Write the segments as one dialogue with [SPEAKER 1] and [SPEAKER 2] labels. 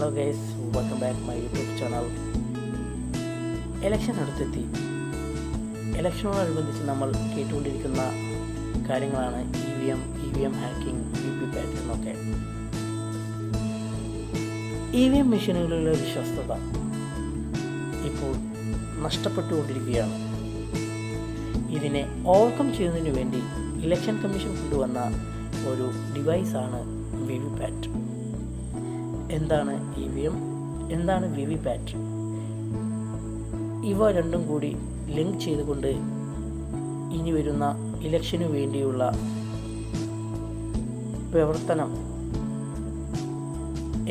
[SPEAKER 1] Hello guys, welcome back to my YouTube channel. Election അടുത്തെത്തി. ഇലക്ഷനോടനുബന്ധിച്ച് നമ്മൾ കേട്ടുകൊണ്ടിരിക്കുന്ന കാര്യങ്ങളാണ് EVM ഹാക്കിംഗ്, VVPAT എന്നൊക്കെ. EVM മെഷീനുകളിലുള്ള വിശ്വസ്തത ഇപ്പോൾ നഷ്ടപ്പെട്ടുകൊണ്ടിരിക്കുകയാണ്. ഇതിനെ ഓവർകം ചെയ്യുന്നതിന് വേണ്ടി ഇലക്ഷൻ കമ്മീഷൻ കൊണ്ടുവന്ന ഒരു ഡിവൈസാണ് VVPAT. എന്താണ് EVM, എന്താണ് VVPAT? ഇവ രണ്ടും കൂടി ലിങ്ക് ചെയ്തുകൊണ്ട് ഇനി വരുന്ന ഇലക്ഷനു വേണ്ടിയുള്ള പ്രവർത്തനം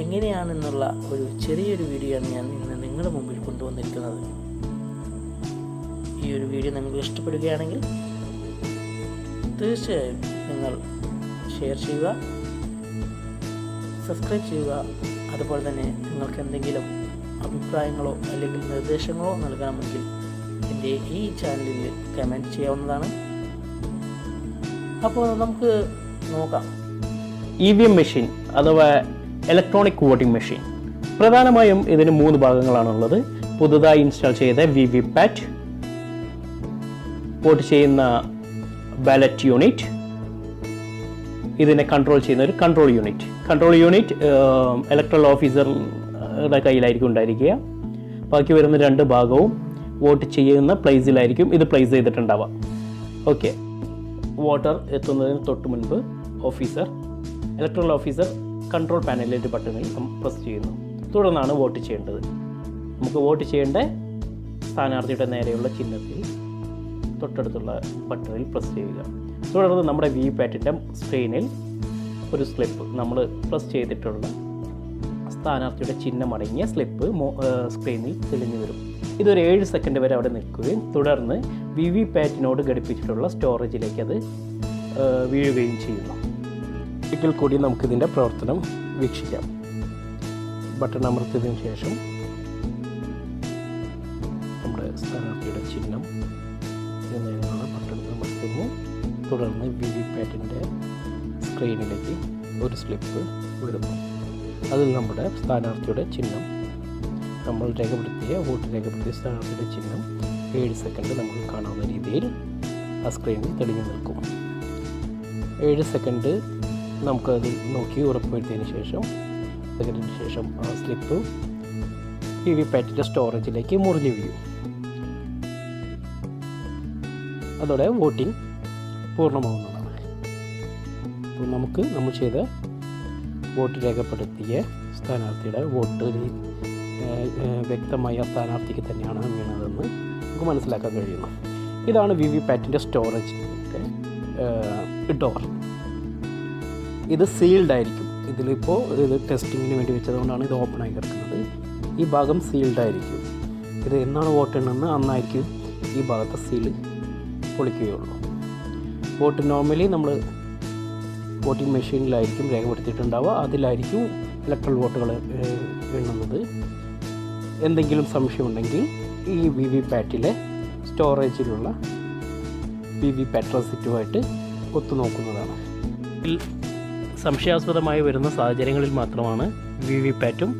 [SPEAKER 1] എങ്ങനെയാണെന്നുള്ള ഒരു ചെറിയൊരു വീഡിയോ ആണ് ഞാൻ ഇന്ന് നിങ്ങളുടെ മുമ്പിൽ കൊണ്ടുവന്നിരിക്കുന്നത്. ഈ ഒരു വീഡിയോ നിങ്ങൾക്ക് ഇഷ്ടപ്പെടുകയാണെങ്കിൽ തീർച്ചയായും നിങ്ങൾ ഷെയർ ചെയ്യുക, സബ്സ്ക്രൈബ് ചെയ്യുക. അതുപോലെ തന്നെ നിങ്ങൾക്ക് എന്തെങ്കിലും അഭിപ്രായങ്ങളോ അല്ലെങ്കിൽ നിർദ്ദേശങ്ങളോ നൽകണമെങ്കിൽ എൻ്റെ ഈ ചാനലിൽ കമൻറ്റ് ചെയ്യാവുന്നതാണ്. അപ്പോൾ നമുക്ക് നോക്കാം.
[SPEAKER 2] EVM മെഷീൻ അഥവാ ഇലക്ട്രോണിക് വോട്ടിംഗ് മെഷീൻ. പ്രധാനമായും ഇതിന് 3 ഭാഗങ്ങളാണുള്ളത്. പുതുതായി ഇൻസ്റ്റാൾ ചെയ്ത VVPAT, വോട്ട് ചെയ്യുന്ന ബാലറ്റ് യൂണിറ്റ്, ഇതിനെ കൺട്രോൾ ചെയ്യുന്ന ഒരു കൺട്രോൾ യൂണിറ്റ്. ഇലക്ട്രൽ ഓഫീസറുടെ കയ്യിലായിരിക്കും ഉണ്ടായിരിക്കുക. ബാക്കി വരുന്ന 2 ഭാഗവും വോട്ട് ചെയ്യുന്ന പ്ലേസിലായിരിക്കും ഇത് പ്ലേസ് ചെയ്തിട്ടുണ്ടാവുക. ഓക്കെ, വോട്ടർ എത്തുന്നതിന് തൊട്ട് മുൻപ് ഇലക്ട്രൽ ഓഫീസർ കൺട്രോൾ പാനലിലെ ഒരു ബട്ടണിൽ പ്രസ് ചെയ്യുന്നു. തുടർന്നാണ് വോട്ട് ചെയ്യേണ്ടത്. നമുക്ക് വോട്ട് ചെയ്യേണ്ട സ്ഥാനാർത്ഥിയുടെ നേരെയുള്ള ചിഹ്നത്തിൽ തൊട്ടടുത്തുള്ള ബട്ടണിൽ പ്രസ് ചെയ്യുക. തുടർന്ന് നമ്മുടെ VVPATൻ്റെ സ്ക്രീനിൽ ഒരു സ്ലിപ്പ്, നമ്മൾ പ്രസ് ചെയ്തിട്ടുള്ള സ്ഥാനാർത്ഥിയുടെ ചിഹ്നമടങ്ങിയ സ്ലിപ്പ് സ്ക്രീനിൽ തെളിഞ്ഞു വരും. ഇതൊരു 7 സെക്കൻഡ് വരെ അവിടെ നിൽക്കുകയും തുടർന്ന് VVPATനോട് ഘടിപ്പിച്ചിട്ടുള്ള സ്റ്റോറേജിലേക്ക് അത് വീഴുകയും ചെയ്യുന്നു. ഒരിക്കൽ കൂടി നമുക്കിതിൻ്റെ പ്രവർത്തനം വീക്ഷിക്കാം. ബട്ടൺ അമർത്തിയതിനു ശേഷം നമ്മുടെ സ്ഥാനാർത്ഥിയുടെ ചിഹ്നം എന്നതിനുള്ള ബട്ടൺ അമർത്തുന്നു. തുടർന്ന് VVPATൻ്റെ സ്ക്രീനിലേക്ക് ഒരു സ്ലിപ്പ് വരുന്നു. അതിൽ നമ്മുടെ സ്ഥാനാർത്ഥിയുടെ ചിഹ്നം, നമ്മൾ വോട്ട് രേഖപ്പെടുത്തിയ സ്ഥാനാർത്ഥിയുടെ ചിഹ്നം 7 സെക്കൻഡ് നമുക്ക് കാണാവുന്ന രീതിയിൽ ആ സ്ക്രീനിൽ തെളിഞ്ഞു നിൽക്കും. 7 സെക്കൻഡ് നമുക്കത് നോക്കി ഉറപ്പുവരുത്തിയതിന് ശേഷം ആ സ്ലിപ്പ് VVPATൻ്റെ സ്റ്റോറേജിലേക്ക് മുറിഞ്ഞു വീഴും. അതോടെ വോട്ടിംഗ് പൂർണ്ണമാവുന്നതാണ്. അപ്പോൾ നമ്മൾ ചെയ്ത വോട്ട് രേഖപ്പെടുത്തിയ സ്ഥാനാർത്ഥിയുടെ വോട്ട് വ്യക്തമായ സ്ഥാനാർത്ഥിക്ക് തന്നെയാണ് വീണതെന്ന് നമുക്ക് മനസ്സിലാക്കാൻ കഴിയുന്നു. ഇതാണ് VVPATൻ്റെ സ്റ്റോറേജ് ഡോർ. ഇത് സീൽഡ് ആയിരിക്കും. ഇതിലിപ്പോൾ ഇത് ടെസ്റ്റിങ്ങിന് വേണ്ടി വെച്ചതുകൊണ്ടാണ് ഇത് ഓപ്പൺ ആയി കിടക്കുന്നത്. ഈ ഭാഗം സീൽഡ് ആയിരിക്കും. ഇത് എന്നാണ് വോട്ട് എണ്ണുന്നത് അന്നായിരിക്കും ഈ ഭാഗത്തെ സീല് പൊളിക്കുകയുള്ളൂ. വോട്ട് നോർമലി നമ്മൾ വോട്ടിംഗ് മെഷീനിലായിരിക്കും രേഖപ്പെടുത്തിയിട്ടുണ്ടാവുക. അതിലായിരിക്കും ഇലക്ട്രൽ വോട്ടുകൾ എണ്ണുന്നത്. എന്തെങ്കിലും സംശയമുണ്ടെങ്കിൽ ഈ VVPATലെ സ്റ്റോറേജിലുള്ള VVPAT റെസിപ്റ്റുമായിട്ട് ഒത്തുനോക്കുന്നതാണ്. ഇതിൽ സംശയാസ്പദമായി വരുന്ന സാഹചര്യങ്ങളിൽ മാത്രമാണ് VVPATും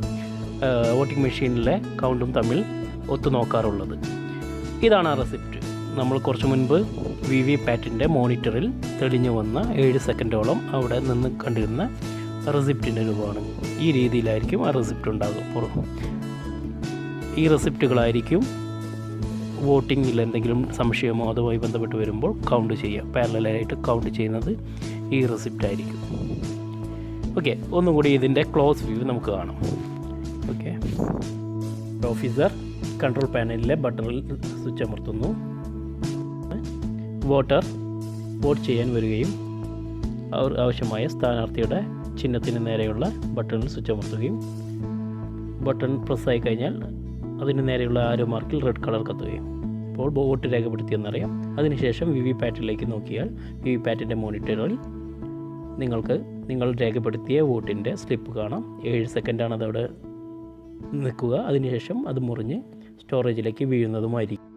[SPEAKER 2] വോട്ടിംഗ് മെഷീനിലെ കൗണ്ടും തമ്മിൽ ഒത്തുനോക്കാറുള്ളത്. ഇതാണ് ആ റെസിപ്റ്റ്. നമ്മൾ കുറച്ച് മുൻപ് VVPATൻ്റെ മോണിറ്ററിൽ തെളിഞ്ഞു വന്ന 7 സെക്കൻഡോളം അവിടെ നിന്ന് കണ്ടിരുന്ന റെസിപ്റ്റിൻ്റെ രൂപമാണ്. ഈ രീതിയിലായിരിക്കും ആ റെസിപ്റ്റ് ഉണ്ടാകും. ഈ റെസിപ്റ്റുകളായിരിക്കും വോട്ടിങ്ങിൽ എന്തെങ്കിലും സംശയമോ അതുമായി ബന്ധപ്പെട്ട് വരുമ്പോൾ കൗണ്ട് ചെയ്യുക. പാരലലായിട്ട് കൗണ്ട് ചെയ്യുന്നത് ഈ റെസിപ്റ്റ് ആയിരിക്കും. ഓക്കെ, ഒന്നും കൂടി ഇതിൻ്റെ ക്ലോസ് വ്യൂ നമുക്ക് കാണാം. ഓക്കെ, ഓഫീസർ കൺട്രോൾ പാനലിലെ ബട്ടണിൽ സ്വിച്ച് അമർത്തുന്നു. വോട്ടർ വോട്ട് ചെയ്യാൻ വരികയും അവർ ആവശ്യമായ സ്ഥാനാർത്ഥിയുടെ ചിഹ്നത്തിന് നേരെയുള്ള ബട്ടണിൽ സ്വിച്ച് അമർത്തുകയും ബട്ടൺ പ്രസ്സായി കഴിഞ്ഞാൽ അതിന് നേരെയുള്ള ആരോ മാർക്കിൽ റെഡ് കളർ കത്തുകയും അപ്പോൾ വോട്ട് രേഖപ്പെടുത്തിയെന്നറിയാം. അതിനുശേഷം VVPATലേക്ക് നോക്കിയാൽ VVPATൻ്റെ മോണിറ്ററിൽ നിങ്ങൾ രേഖപ്പെടുത്തിയ വോട്ടിൻ്റെ സ്ലിപ്പ് കാണാം. 7 സെക്കൻഡാണ് അതവിടെ നിൽക്കുക. അതിനുശേഷം അത് മുറിഞ്ഞ് സ്റ്റോറേജിലേക്ക് വീഴുന്നതുമായിരിക്കും.